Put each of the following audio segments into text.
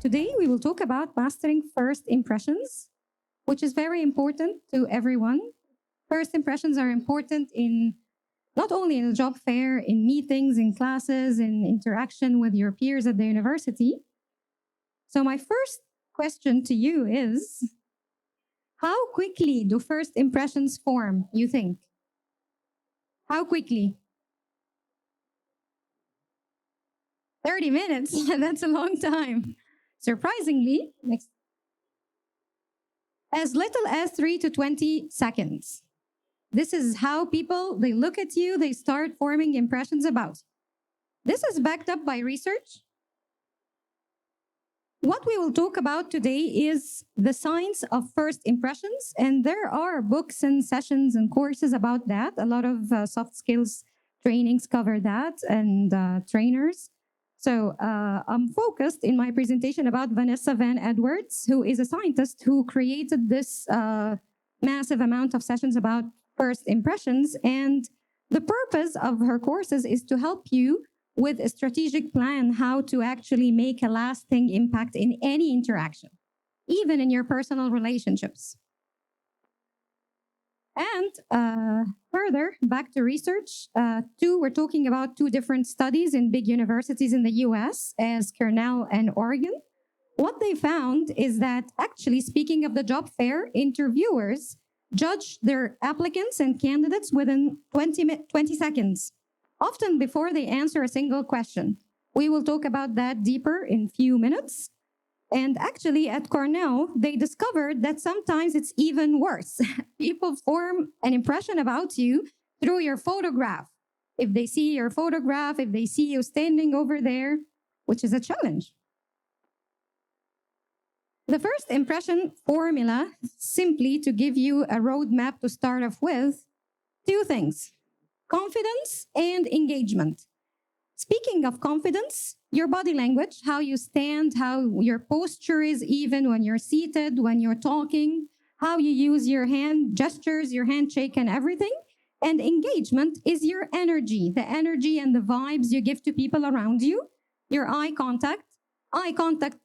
Today we will talk about mastering first impressions, which is very important to everyone. First impressions are important in not only in the job fair, in meetings, in classes, in interaction with your peers at the university. So my first question to you is, how quickly do first impressions form, you think? How quickly? 30 minutes. That's a long time. Surprisingly, as little as 3 to 20 seconds. This is how people, they look at you, they start forming impressions about. This is backed up by research. What we will talk about today is the science of first impressions, and there are books and sessions and courses about that. A lot of soft skills trainings cover that, and trainers. So I'm focused in my presentation about Vanessa Van Edwards, who is a scientist who created this massive amount of sessions about first impressions. And the purpose of her courses is to help you with a strategic plan how to actually make a lasting impact in any interaction, even in your personal relationships. And further, back to research, we're talking about two different studies in big universities in the US, as Cornell and Oregon. What they found is that actually, speaking of the job fair, interviewers judge their applicants and candidates within 20 seconds, often before they answer a single question. We will talk about that deeper in a few minutes. And actually, at Cornell, they discovered that sometimes it's even worse. People form an impression about you through your photograph. If they see your photograph, if they see you standing over there, which is a challenge. The first impression formula, simply to give you a roadmap to start off with, two things: confidence and engagement. Speaking of confidence, your body language, how you stand, how your posture is, even when you're seated, when you're talking, how you use your hand gestures, your handshake and everything. And engagement is your energy, the energy and the vibes you give to people around you, your eye contact. Eye contact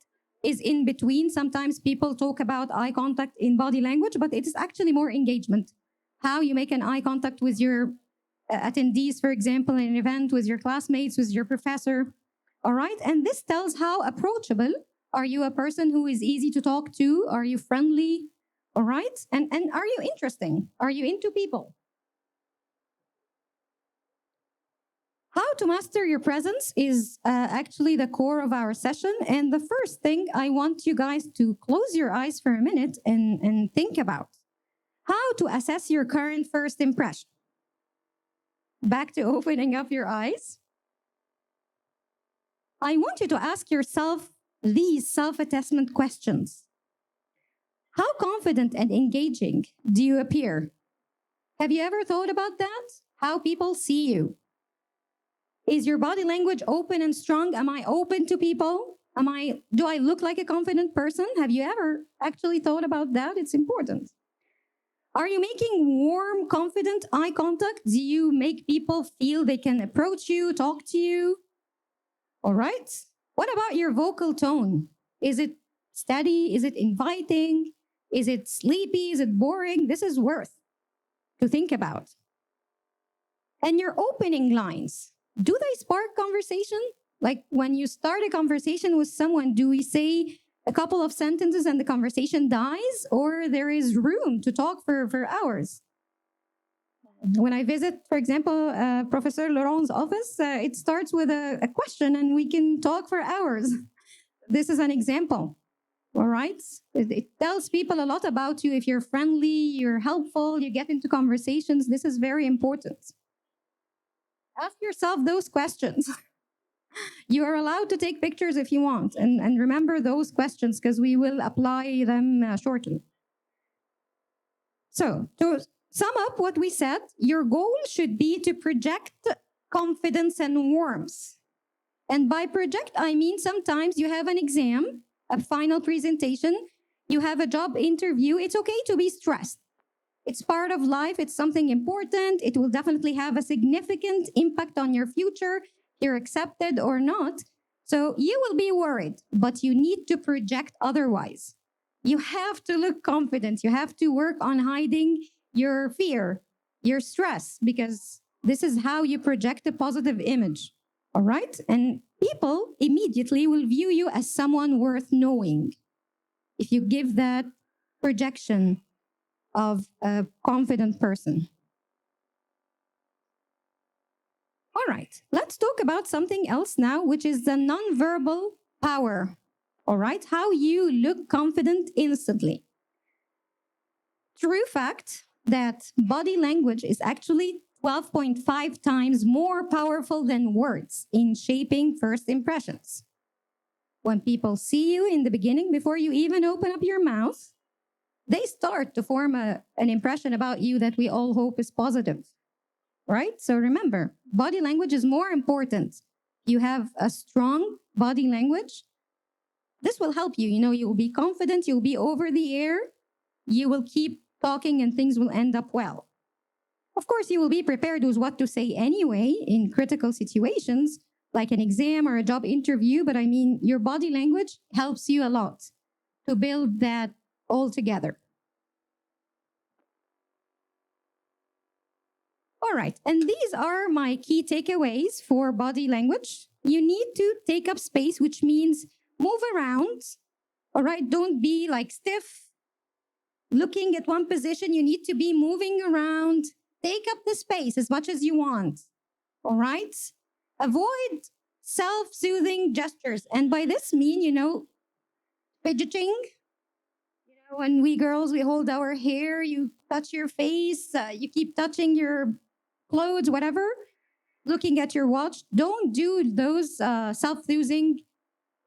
is in between. Sometimes people talk about eye contact in body language, but it is actually more engagement. How you make an eye contact with your attendees, for example, in an event, with your classmates, with your professor. All right. And this tells how approachable. Are you a person who is easy to talk to? Are you friendly? All right. And are you interesting? Are you into people? How to master your presence is actually the core of our session. And the first thing I want you guys to close your eyes for a minute and think about how to assess your current first impression. Back to opening up your eyes. I want you to ask yourself these self-assessment questions. How confident and engaging do you appear? Have you ever thought about that? How people see you? Is your body language open and strong? Am I open to people? Do I look like a confident person? Have you ever actually thought about that? It's important. Are you making warm, confident eye contact? Do you make people feel they can approach you, talk to you? All right. What about your vocal tone? Is it steady? Is it inviting? Is it sleepy? Is it boring? This is worth to think about. And your opening lines, do they spark conversation? Like when you start a conversation with someone, do we say a couple of sentences and the conversation dies, or there is room to talk for hours? When I visit, for example, Professor Laurent's office, it starts with a question and we can talk for hours. This is an example, all right? It tells people a lot about you. If you're friendly, you're helpful, you get into conversations, this is very important. Ask yourself those questions. You are allowed to take pictures if you want, and remember those questions because we will apply them shortly. So, to sum up what we said, your goal should be to project confidence and warmth. And by project, I mean sometimes you have an exam, a final presentation, you have a job interview. It's okay to be stressed. It's part of life. It's something important. It will definitely have a significant impact on your future, you're accepted or not. So you will be worried, but you need to project otherwise. You have to look confident. You have to work on hiding your fear, your stress, because this is how you project a positive image. All right? And people immediately will view you as someone worth knowing if you give that projection of a confident person. All right, let's talk about something else now, which is the nonverbal power. All right, how you look confident instantly. True fact that body language is actually 12.5 times more powerful than words in shaping first impressions. When people see you in the beginning, before you even open up your mouth, they start to form an impression about you that we all hope is positive, right? So remember, body language is more important. You have a strong body language. This will help you. You know, you'll be confident, you'll be over the air, you will keep talking, and things will end up well. Of course, you will be prepared with what to say anyway in critical situations, like an exam or a job interview. But I mean, your body language helps you a lot to build that all together. All right, and these are my key takeaways for body language. You need to take up space, which means move around. All right, don't be like stiff, looking at one position. You need to be moving around. Take up the space as much as you want. All right, avoid self-soothing gestures. And by this mean, fidgeting. When we girls, we hold our hair, you touch your face, you keep touching your clothes, whatever, looking at your watch. Don't do those self-soothing,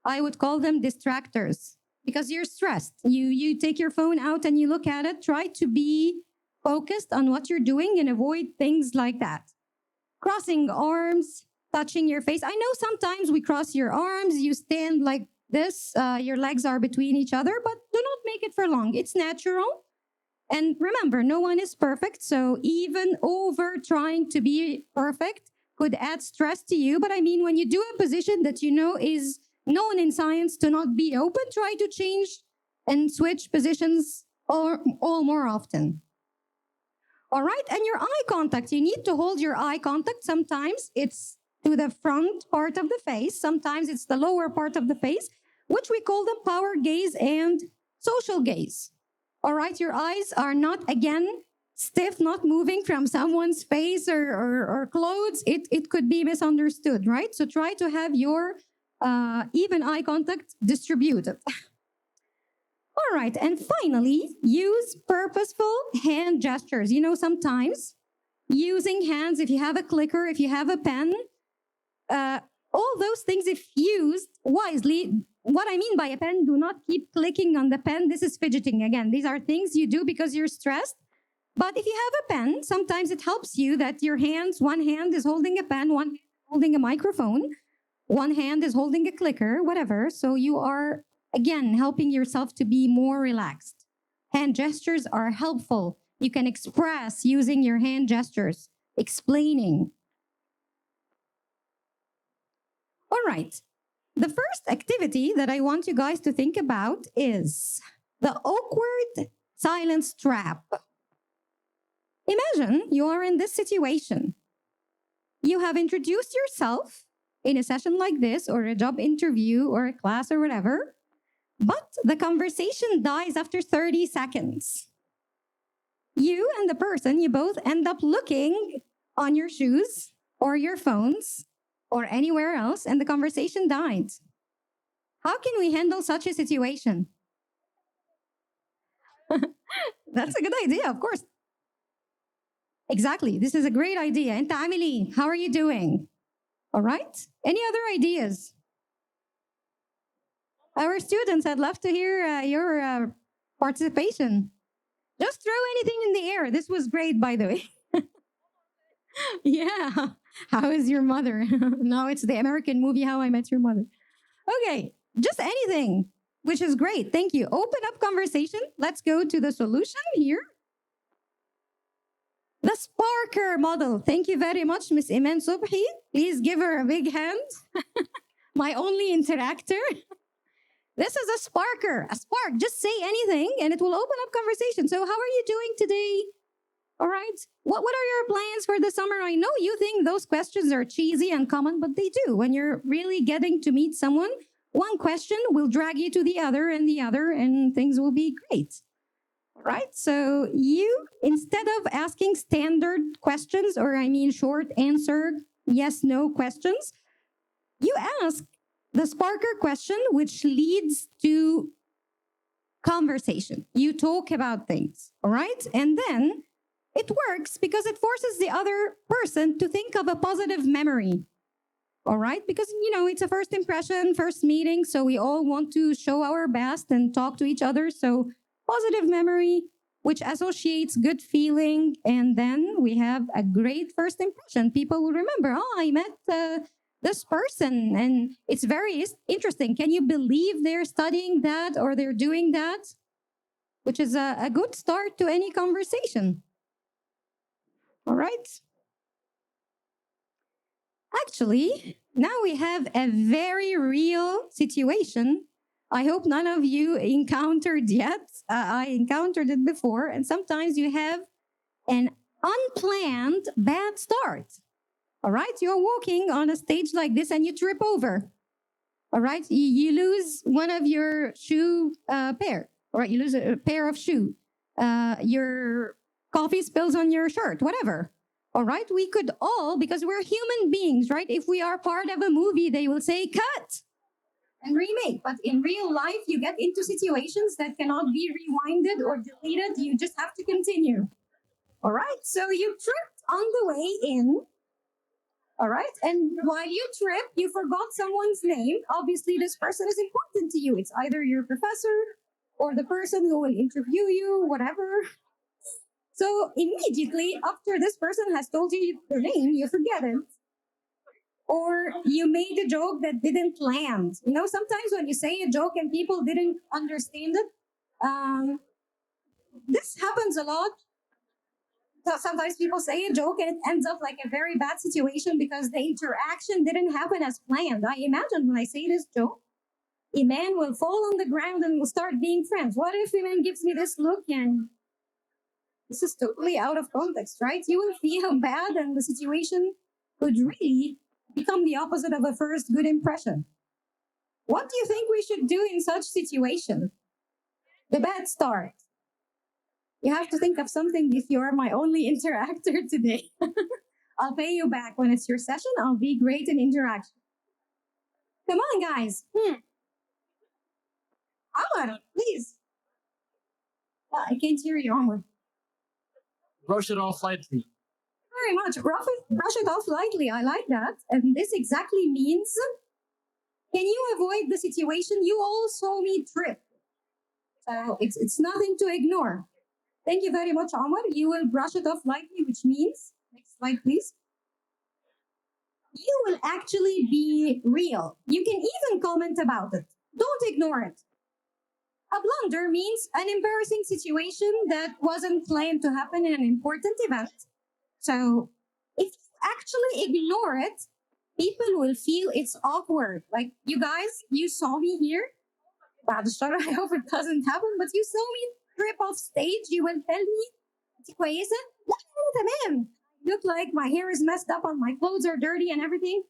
I would call them distractors, because you're stressed. You take your phone out and you look at it. Try to be focused on what you're doing and avoid things like that. Crossing arms, touching your face. I know sometimes we cross your arms, you stand like this, your legs are between each other, but do not make it for long. It's natural. And remember, no one is perfect. So even over trying to be perfect could add stress to you. But I mean, when you do a position that you know is known in science to not be open, try to change and switch positions all more often. All right, and your eye contact, you need to hold your eye contact. Sometimes it's to the front part of the face, sometimes it's the lower part of the face, which we call them power gaze and social gaze. All right, your eyes are not, again, stiff, not moving from someone's face or clothes. It could be misunderstood, right? So try to have your even eye contact distributed. All right, and finally, use purposeful hand gestures. Sometimes using hands, if you have a clicker, if you have a pen, all those things, if used wisely. What I mean by a pen, do not keep clicking on the pen. This is fidgeting. Again, these are things you do because you're stressed. But if you have a pen, sometimes it helps you that your hands, one hand is holding a pen, one hand is holding a microphone, one hand is holding a clicker, whatever. So you are, again, helping yourself to be more relaxed. Hand gestures are helpful. You can express using your hand gestures, explaining. All right. The first activity that I want you guys to think about is the awkward silence trap. Imagine you are in this situation. You have introduced yourself in a session like this, or a job interview, or a class, or whatever, but the conversation dies after 30 seconds. You and the person, you both end up looking on your shoes or your phones or anywhere else, and the conversation died. How can we handle such a situation? That's a good idea, of course. Exactly. This is a great idea. And Tamili, how are you doing? All right. Any other ideas? Our students, I'd love to hear your participation. Just throw anything in the air. This was great, by the way. Yeah. How is your mother? No, it's the American movie, How I Met Your Mother. Okay. Just anything, which is great. Thank you. Open up conversation. Let's go to the solution here. The Sparker model. Thank you very much, Miss Iman Subhi. Please give her a big hand. my only interactor. This is a sparker, a spark. Just say anything and it will open up conversation. So, how are you doing today? All right. What are your plans for the summer? I know you think those questions are cheesy and common, but they do. When you're really getting to meet someone, one question will drag you to the other, and things will be great. All right. So, you, instead of asking standard questions, or I mean short answer, yes, no questions, you ask the sparker question, which leads to conversation. You talk about things, all right? And then it works because it forces the other person to think of a positive memory, all right? Because, it's a first impression, first meeting, so we all want to show our best and talk to each other. So, positive memory, which associates good feeling, and then we have a great first impression. People will remember, oh, I met this person, and it's very interesting. Can you believe they're studying that or they're doing that? Which is a good start to any conversation. All right. Actually, now we have a very real situation. I hope none of you encountered yet. I encountered it before, and sometimes you have an unplanned bad start. All right, you're walking on a stage like this and you trip over. All right, you lose one of your shoe pair. All right, you lose a pair of shoe. Your coffee spills on your shirt, whatever. All right, we could all, because we're human beings, right? If we are part of a movie, they will say cut and remake. But in real life, you get into situations that cannot be rewinded or deleted. You just have to continue. All right, so you tripped on the way in. All right. And while you trip, you forgot someone's name. Obviously, this person is important to you. It's either your professor or the person who will interview you, whatever. So immediately after this person has told you their name, you forget it. Or you made a joke that didn't land. Sometimes when you say a joke and people didn't understand it, this happens a lot. So sometimes people say a joke and it ends up like a very bad situation because the interaction didn't happen as planned. I imagine when I say this joke, Iman will fall on the ground and will start being friends. What if Iman gives me this look and this is totally out of context, right? You will feel bad and the situation could really become the opposite of a first good impression. What do you think we should do in such situation? The bad start. You have to think of something if you're my only interactor today. I'll pay you back when it's your session. I'll be great in interaction. Come on, guys. Omar, please. I can't hear you, Omar. Brush it off lightly. Very much. Brush it off lightly. I like that. And this exactly means, can you avoid the situation? You all saw me trip. So it's nothing to ignore. Thank you very much, Omar. You will brush it off lightly, which means, next slide, please. You will actually be real. You can even comment about it. Don't ignore it. A blunder means an embarrassing situation that wasn't planned to happen in an important event. So if you actually ignore it, people will feel it's awkward. Like, you guys, you saw me here. بعد الشر, I hope it doesn't happen, but you saw me trip off stage. You will tell me, "It's كويسة?" لا تمام. Look like my hair is messed up and my clothes are dirty and everything.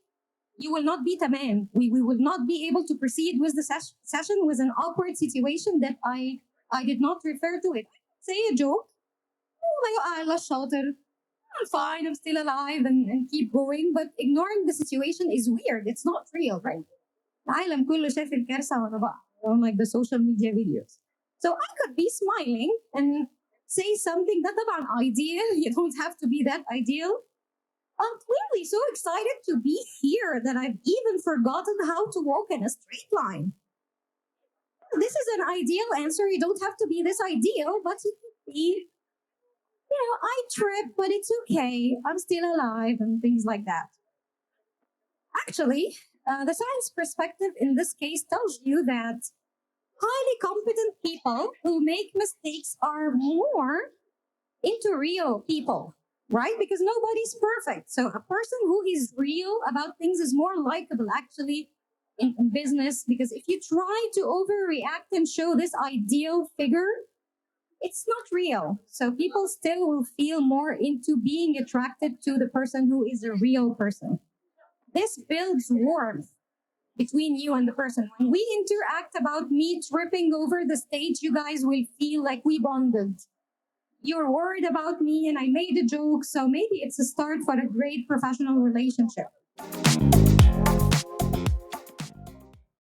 You will not be تمام. We will not be able to proceed with the session with an awkward situation that I did not refer to it. Say a joke. Oh my God, Allah شاطر. I'm fine, I'm still alive, and keep going. But ignoring the situation is weird. It's not real, right? العالم كله شاف الكارثة ورا بعض on like the social media videos. So I could be smiling and say something that طبعا ideal. You don't have to be that ideal. I'm clearly so excited to be here that I've even forgotten how to walk in a straight line. This is an ideal answer. You don't have to be this ideal, but you could be, I trip, but it's okay. I'm still alive and things like that. Actually, the science perspective in this case tells you that highly competent people who make mistakes are more into real people, right? Because nobody's perfect. So a person who is real about things is more likable, actually, in business, because if you try to overreact and show this ideal figure, it's not real. So people still will feel more into being attracted to the person who is a real person. This builds warmth between you and the person. When we interact about me tripping over the stage, you guys will feel like we bonded. You're worried about me and I made a joke, so maybe it's a start for a great professional relationship.